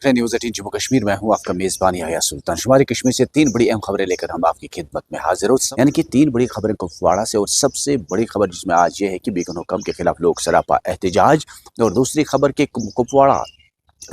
News 18 Jammu Kashmir में हूँ आपका मेज़बान याह्या सुल्तान। शुमारी कश्मीर से 3 बड़ी अहम खबरें लेकर हम आपकी खिदमत में हाजिर हो, यानी कि 3 बड़ी खबरें कुपवाड़ा से। और सबसे बड़ी खबर जिसमें आज ये है कि बेगम हुकम के खिलाफ लोग सरापा एहतजाज। और दूसरी खबर के कुपवाड़ा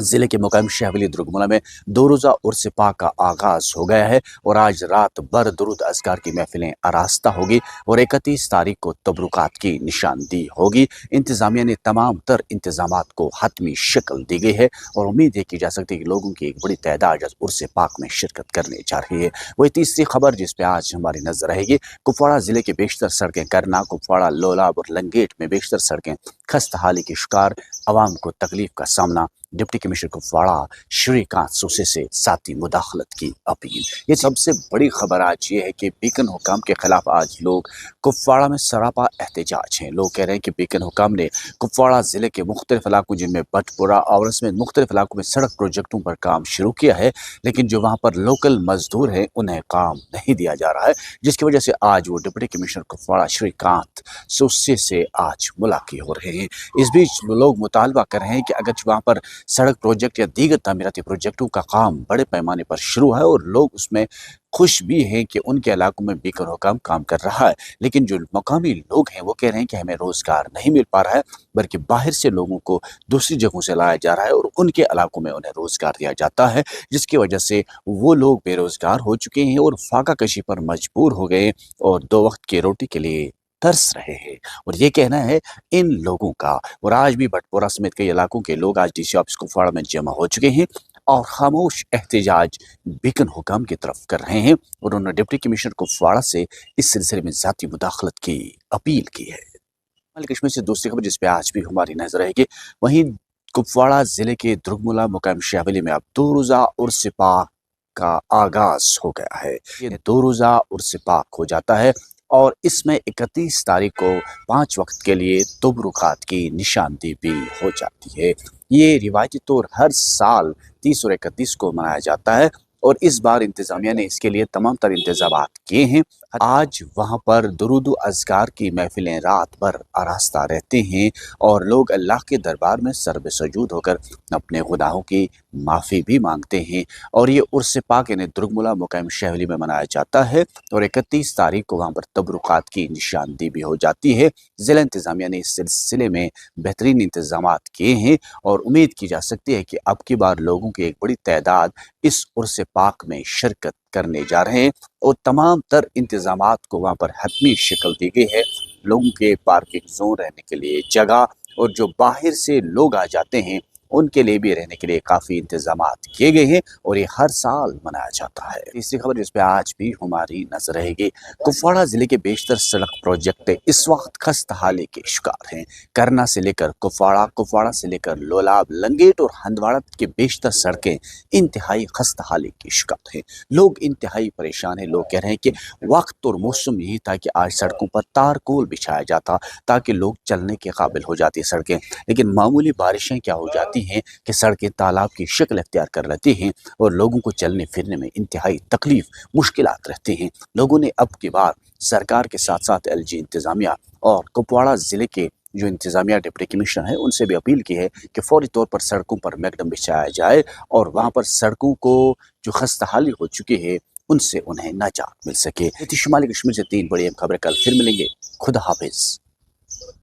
जिले के मुकाम शहवली दुर्गमुला में 2 रोज़ा उर्स पाक का आगाज हो गया है और आज रात भर दुरूद अज़कार की महफिलें आरास्ता होगी और 31 तारीख को तबरुकात की निशानदी होगी। इंतजामिया ने तमाम तर इंतजामात को हतमी शक्ल दी गई है और उम्मीद है की जा सकती है कि लोगों की एक बड़ी तादाद आज उर्स पाक में शिरकत करने जा रही है। वही तीसरी खबर जिस पे आज हमारी नजर रहेगी, कुपवाड़ा जिले के बेशतर सड़कें करना, कुपवाड़ा, लोलाब और लंगेट में बेशतर सड़कें खस्ताहाली के शिकार, अवाम को तकलीफ का सामना। डिप्टी कमिश्नर कुपवाड़ा श्रीकांत सोसे से साथी मुदाखलत की अपील। ये सबसे बड़ी खबर आज ये है कि बेगम हुकम के खिलाफ आज लोग कुपवाड़ा में सरापा एहतजाज हैं। लोग कह रहे हैं कि बेगम हुकम ने कुपवाड़ा जिले के मुख्तलिफ इलाकों जिनमें बटपुरा और उसमें मुख्तलिफ इलाकों में सड़क प्रोजेक्टों पर काम शुरू किया है, लेकिन जो वहाँ पर लोकल मजदूर हैं उन्हें काम नहीं दिया जा रहा है, जिसकी वजह से आज वो डिप्टी कमिश्नर कुपवाड़ा श्रीकांत सोसे से आज मुलाकात हो रहे हैं। इस बीच लोग मुतालबा कर रहे हैं कि अगर वहाँ पर सड़क प्रोजेक्ट या दीगर तामीराती प्रोजेक्टों का काम बड़े पैमाने पर शुरू है और लोग उसमें खुश भी हैं कि उनके इलाकों में बेगम हुकम काम कर रहा है, लेकिन जो मकामी लोग हैं वो कह रहे हैं कि हमें रोजगार नहीं मिल पा रहा है, बल्कि बाहर से लोगों को दूसरी जगहों से लाया जा रहा है और उनके इलाकों में उन्हें रोजगार दिया जाता है, जिसकी वजह से वो लोग बेरोजगार हो चुके हैं और फाका कशी पर मजबूर हो गए और 2 वक्त की रोटी के लिए तरस रहे हैं। और ये कहना है इन लोगों का। और आज भी बटपोरा समेत कई इलाकों के लोग आज डीसी ऑफिस कुपवाड़ा में जमा हो चुके हैं और खामोश एहतजाज बेगम हुकम की तरफ कर रहे हैं और उन्होंने डिप्टी कमिश्नर कुपवाड़ा से इस सिलसिले में ज़ाती मुदाखलत की अपील की है। शुमाली कश्मीर से दूसरी खबर जिस पे आज भी हमारी नजर रहेगी, वहीं कुपवाड़ा जिले के दुर्गमुला मुकाम शहवली में अब 2 रोज़ा उर्स पाक का आगाज हो गया है। ये 2 रोज़ा उर्स पाक हो जाता है और इसमें 31 तारीख को 5 वक्त के लिए तबरुकात की निशानदी भी हो जाती है। ये रिवायती तौर हर साल 30 और 31 को मनाया जाता है और इस बार इंतजामिया ने इसके लिए तमाम तर इंतजामात किए हैं। आज वहाँ पर दुरूद अज़कार की महफिलें रात भर आरास्ता रहते हैं और लोग अल्लाह के दरबार में सरब सजूद होकर अपने गुनाहों की माफ़ी भी मांगते हैं। और ये उर्स पाक यानी दुर्गमुला मुकाम शहवली में मनाया जाता है और 31 तारीख को वहाँ पर तबरुकात की निशानदी भी हो जाती है। ज़िला इंतजामिया ने इस सिलसिले में बेहतरीन इंतजामात किए हैं और उम्मीद की जा सकती है कि अब की बार लोगों की एक बड़ी तादाद इस उर्स पाक में शिरकत करने जा रहे हैं और तमाम तर इंतजामात को वहाँ पर हतमी शक्ल दी गई है। लोगों के पार्किंग जोन, रहने के लिए जगह और जो बाहर से लोग आ जाते हैं उनके लिए भी रहने के लिए काफ़ी इंतजामात किए गए हैं और ये हर साल मनाया जाता है। तीसरी खबर जिस पे आज भी हमारी नजर रहेगी, कुपवाड़ा जिले के बेशतर सड़क प्रोजेक्ट इस वक्त खस्ताहाली के शिकार हैं। करना से लेकर कुपवाड़ा, कुपवाड़ा से लेकर लोलाब, लंगेट और हंदवाड़ा के बेशतर सड़कें इंतहाई खस्ताहाली के शिकार हैं। लोग इंतहाई परेशान हैं। लोग कह रहे हैं कि वक्त और मौसम यही था कि आज सड़कों पर तारकोल बिछाया जाता ताकि लोग चलने के काबिल हो जाती सड़कें, लेकिन मामूली बारिशें क्या हो जाती हैं कि सड़कें तालाब की शक्ल अख्तियार कर लेती हैं और लोगों को चलने फिरने में इंतहाई तकलीफ, मुश्किलात रहती हैं। लोगों ने अब की बार सरकार के साथ साथ एलजी इंतजामिया और कुपवाड़ा जिले के जो इंतजामिया डिप्टी कमिश्नर है उनसे भी अपील की है कि फौरी तौर पर सड़कों पर मैकडम बिछाया जाए और वहाँ पर सड़कों को जो खस्ताहाली हो चुकी है उनसे उन्हें निजात मिल सके। शुमाली कश्मीर से 3 बड़ी खबरें कल फिर मिलेंगे। खुदा हाफिज।